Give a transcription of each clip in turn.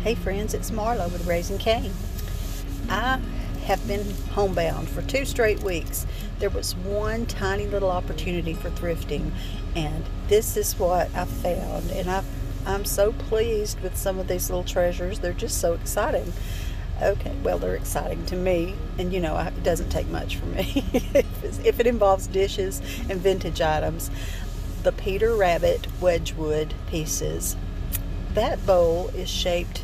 Hey friends, it's Marla with Raising Cain. I have been homebound for 2 straight weeks. There was one tiny little opportunity for thrifting, and this is what I found. And I'm so pleased with some of these little treasures. They're just so exciting. Okay, well, they're exciting to me, and it doesn't take much for me. If it involves dishes and vintage items. The Peter Rabbit Wedgwood pieces. That bowl is shaped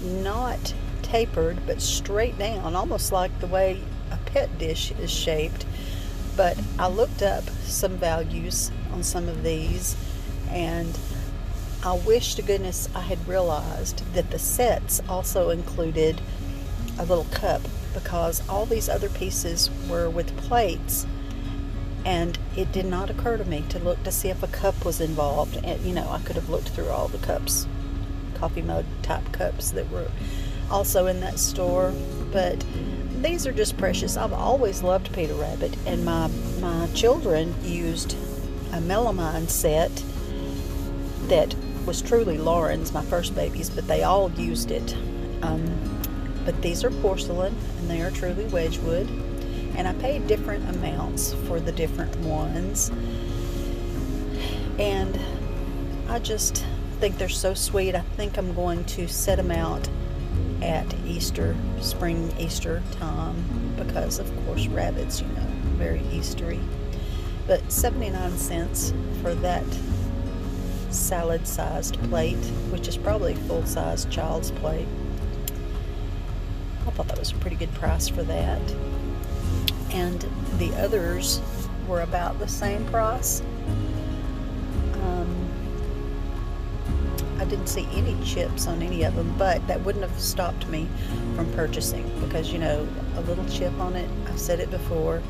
not tapered but straight down, almost like the way a pet dish is shaped. But I looked up some values on some of these, and I wish to goodness I had realized that the sets also included a little cup, because all these other pieces were with plates, and it did not occur to me to look to see if a cup was involved. And I could have looked through all the cups, coffee mug type cups that were also in that store, but these are just precious. I've always loved Peter Rabbit, and my children used a melamine set that was truly Lauren's, my first baby's, but they all used it. But these are porcelain, and they are truly Wedgwood, and I paid different amounts for the different ones, and I just think they're so sweet. I think I'm going to set them out at Easter, spring Easter time, because of course rabbits, very Eastery. But 79 cents for that salad sized plate, which is probably full size child's plate. I thought that was a pretty good price for that. And the others were about the same price. I didn't see any chips on any of them, but that wouldn't have stopped me from purchasing, because a little chip on it, I've said it before,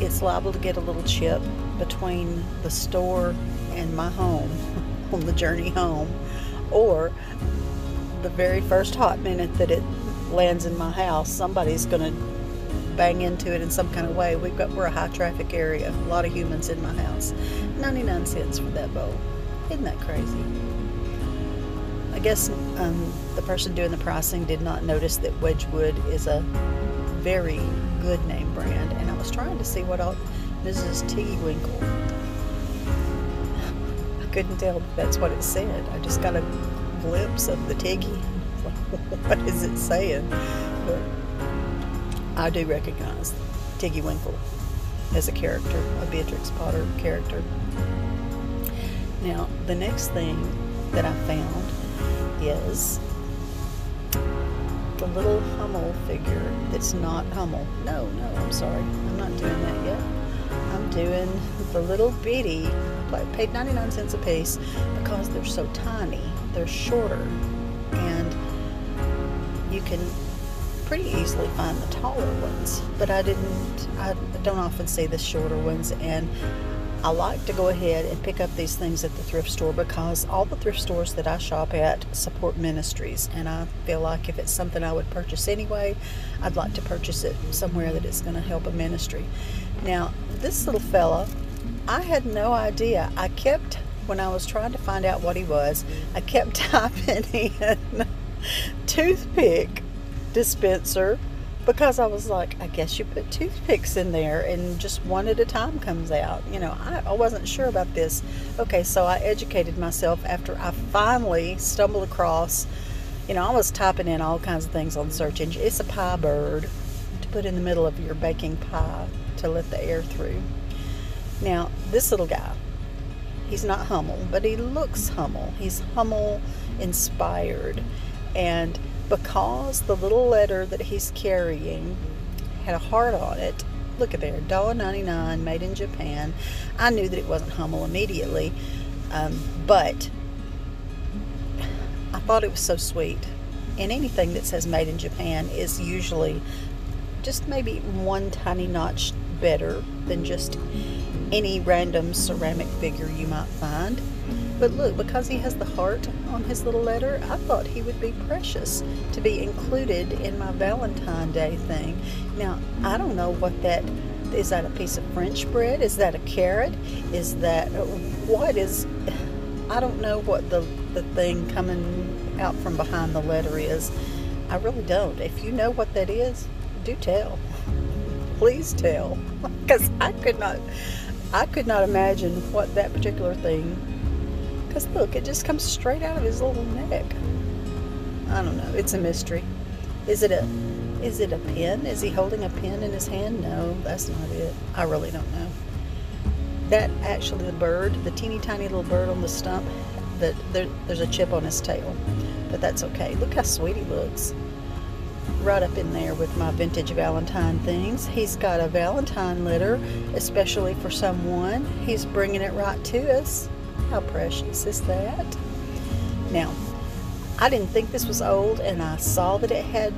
it's liable to get a little chip between the store and my home on the journey home, or the very first hot minute that it lands in my house, somebody's going to bang into it in some kind of way. We're a high traffic area, a lot of humans in my house. 99 cents for that bowl. Isn't that crazy? I guess the person doing the pricing did not notice that Wedgwood is a very good name brand, and I was trying to see what all Mrs. Tiggy Winkle. I couldn't tell if that's what it said. I just got a glimpse of the Tiggy. What is it saying? But I do recognize Tiggy Winkle as a character, a Beatrix Potter character. Now, the next thing that I found is the little Hummel figure that's not Hummel. No, I'm sorry. I'm not doing that yet. I'm doing the little bitty. I paid 99 cents a piece because they're so tiny. They're shorter, and you can pretty easily find the taller ones, but I don't often see the shorter ones, and I like to go ahead and pick up these things at the thrift store, because all the thrift stores that I shop at support ministries, and I feel like if it's something I would purchase anyway, I'd like to purchase it somewhere that it's going to help a ministry. Now, this little fella, I had no idea. When I was trying to find out what he was, I kept typing in toothpick dispenser, because I was like, I guess you put toothpicks in there and just one at a time comes out. I wasn't sure about this. Okay, so I educated myself after I finally stumbled across, I was typing in all kinds of things on the search engine. It's a pie bird to put in the middle of your baking pie to let the air through. Now, this little guy, he's not Hummel, but he looks Hummel. He's Hummel inspired, and because the little letter that he's carrying had a heart on it, look at there, $1.99, made in Japan. I knew that it wasn't Hummel immediately, but I thought it was so sweet. And anything that says made in Japan is usually just maybe one tiny notch better than just any random ceramic figure you might find. But look, because he has the heart on his little letter, I thought he would be precious to be included in my Valentine Day thing. Now, I don't know what that is. That a piece of French bread? Is that a carrot? Is that what is? I don't know what the the thing coming out from behind the letter is. I really don't. If you know what that is, do tell. Please tell, because I could not imagine what that particular thing. Because look, it just comes straight out of his little neck. I don't know. It's a mystery. Is it a pen? Is he holding a pen in his hand? No, that's not it. I really don't know. That actually, the bird, the teeny tiny little bird on the stump, there's a chip on his tail, but that's okay. Look how sweet he looks. Right up in there with my vintage Valentine things. He's got a Valentine letter, especially for someone. He's bringing it right to us. How precious is that? Now, I didn't think this was old, and I saw that it had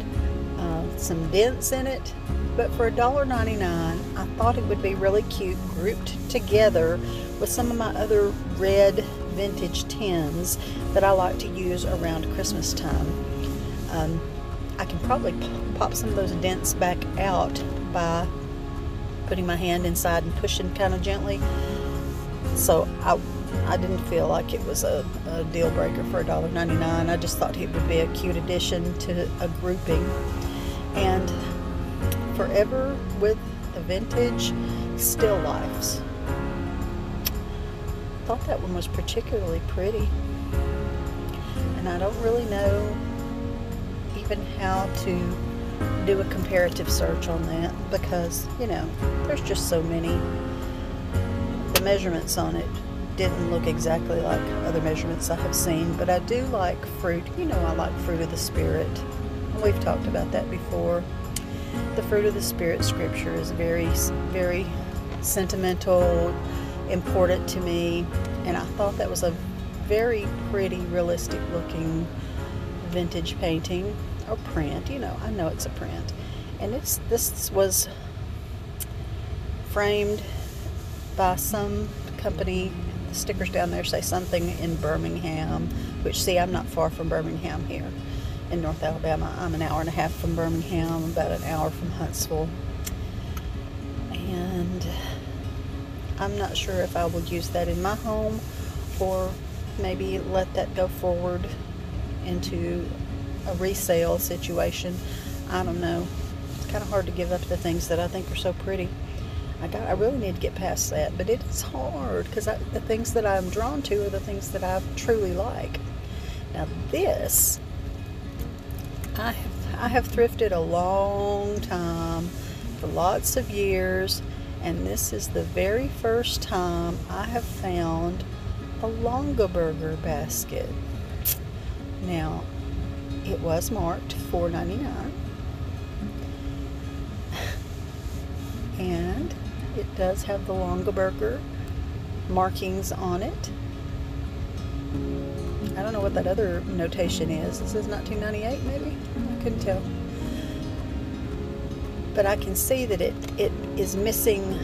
some dents in it, but for $1.99, I thought it would be really cute grouped together with some of my other red vintage tins that I like to use around Christmas time. I can probably pop some of those dents back out by putting my hand inside and pushing kind of gently. So I didn't feel like it was a deal breaker for $1.99. I just thought it would be a cute addition to a grouping. And forever with the vintage still lifes. I thought that one was particularly pretty. And I don't really know even how to do a comparative search on that, because there's just so many. The measurements on it didn't look exactly like other measurements I have seen, but I do like fruit. I like fruit of the spirit. We've talked about that before. The fruit of the spirit scripture is very, very sentimental, important to me, and I thought that was a very pretty, realistic looking vintage painting or print. I know it's a print, and this was framed by some company. The stickers down there say something in Birmingham, which, see, I'm not far from Birmingham here in North Alabama. I'm an hour and a half from Birmingham, about an hour from Huntsville, and I'm not sure if I would use that in my home or maybe let that go forward into a resale situation. I don't know. It's kind of hard to give up the things that I think are so pretty. I really need to get past that, but it is hard because the things that I'm drawn to are the things that I truly like. Now this, I have thrifted a long time, for lots of years, and this is the very first time I have found a Longaberger basket. Now, it was marked $4.99, and it does have the Longaberger markings on it. I don't know what that other notation is. It says 1998 maybe? I couldn't tell. But I can see that it is missing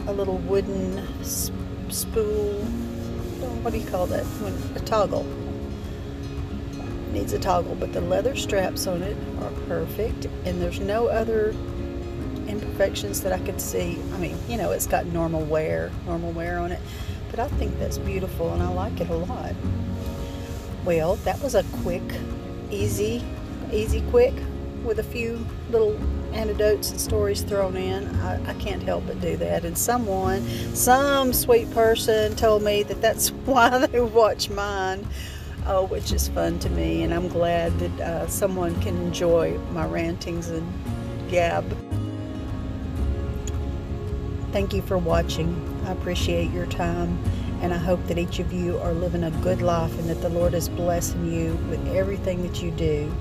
a little wooden spool. What do you call that? A toggle. It needs a toggle, but the leather straps on it are perfect, and there's no other imperfections that I could see. I mean, it's got normal wear on it, but I think that's beautiful and I like it a lot. Well, that was a quick, easy quick, with a few little anecdotes and stories thrown in. I can't help but do that. And some sweet person told me that that's why they watch mine, which is fun to me, and I'm glad that someone can enjoy my rantings and gab. Thank you for watching. I appreciate your time, and I hope that each of you are living a good life and that the Lord is blessing you with everything that you do.